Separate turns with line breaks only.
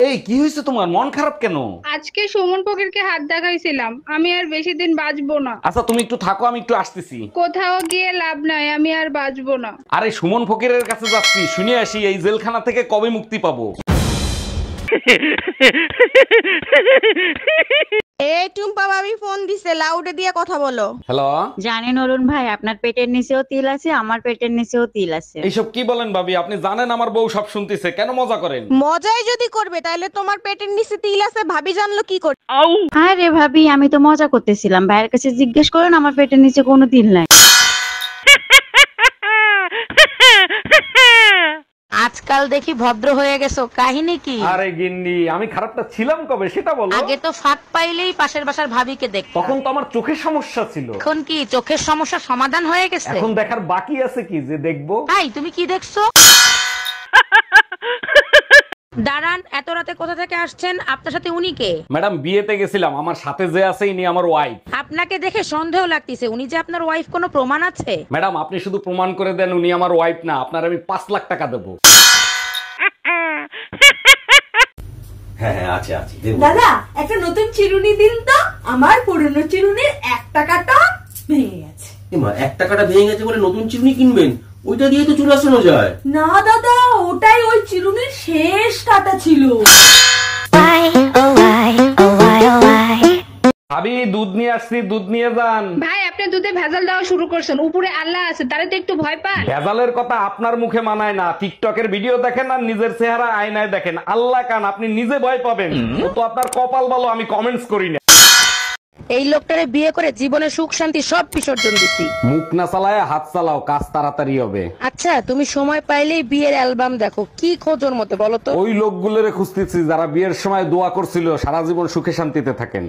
এই কি হয়েছে তোমার, মন খারাপ কেন?
আজকে সুমন ফকিরকে হাত দেখাইছিলাম, আমি আর বেশি দিন বাঁচবো না।
আচ্ছা তুমি একটু থাকো, আমি একটু আসতেছি।
কোথাও গিয়ে লাভ নাই, আমি আর বাঁচবো না।
আরে সুমন ফকিরের কাছে যাচ্ছি, শুনে আসি এই জেলখানা থেকে কবে মুক্তি পাবো।
এই টুম্পা ভাবি ফোন দিছে, লাউডে দিয়ে কথা বলো।
হ্যালো।
জানেন অরুণ ভাই, আপনার পেটের নিচেও তিল আছে, আমার পেটের নিচেও তিল আছে।
এইসব কি বলেন ভাবি, আপনি জানেন আমার বউ সব শুনতেছে, কেন মজা করেন?
মজাই যদি করবে তাহলে তোমার পেটের নিচে তিল আছে ভাবি জানলো কি করে?
আরে ভাবি, আমি তো মজা করতেছিলাম, ভাইয়ের কাছে জিজ্ঞেস করেন, আমার পেটের নিচে কোনো তিল নাই।
আজকাল দেখি ভদ্র হয়ে গেছো, কাহিনী কি?
আরে গিন্নি, আমি খারাপটা ছিলাম কবে সেটা বলো।
আগে তো ফাঁক পাইলেই পাশের বাসার ভাবিকে দেখ,
তখন তো আমার চোখের সমস্যা ছিল।
এখন কি চোখের সমস্যার সমাধান হয়ে গেছে?
এখন দেখার বাকি আছে কি যে দেখবো।
ভাই তুমি কি দেখছো? দাঁড়ান, এত রাতে কোথা থেকে আসছেন? আপনার সাথে উনি কে?
ম্যাডাম বিয়েতে গেছিলাম, আমার সাথে যে আছে ইনি আমার ওয়াইফ।
আপনাকে দেখে সন্দেহ লাগতেছে, উনি যে আপনার ওয়াইফ কোনো প্রমাণ আছে?
ম্যাডাম আপনি শুধু প্রমাণ করে দেন উনি আমার ওয়াইফ না, আপনার আমি 5 লাখ টাকা দেবো।
হ্যাঁ হ্যাঁ আছে আছে দেবো।
দাদা একটা নতুন চিরুনি দিন তো, আমার পুরনো চিরুনির 1 টাকাটা ভেঙে গেছে।
এমা 1 টাকাটা ভেঙে গেছে বলে নতুন চিরুনি কিনবেন? ওইটা দিয়ে তো চুল আসানো যায়।
না দাদা, ওটাই ওই চিরুনির শেষ কাটা ছিল।
ভাবি দুধ নিয়ে আসছি, দুধ নিয়ে যান।
ভাই আপনি দুধে ভেজাল দেওয়া শুরু করছেন, উপরে আল্লাহ আছে, তারে তো একটু ভয় পান।
ভেজালের কথা আপনার মুখে মানায় না। টিকটকের ভিডিও দেখেন আর নিজের চেহারা আয়নায় দেখেন, আল্লাহ কান, আপনি নিজে ভয় পাবেন। ও তো আপনার কপাল ভালো, আমি কমেন্টস করি না।
এই লোকটারে বিয়ে করে জীবনে সুখ শান্তি সব বিসর্জন দিছি।
মুখ না চালায় হাত চালাও, কাজ তাড়াতাড়ি হবে।
আচ্ছা তুমি সময় পাইলেই বিয়ের অ্যালবাম দেখো, কি খোঁজোর মতো বলো তো?
ওই লোকগুলোরে খুঁজতেছি যারা বিয়ের সময় দোয়া করছিল সারা জীবন সুখে শান্তিতে থাকেন।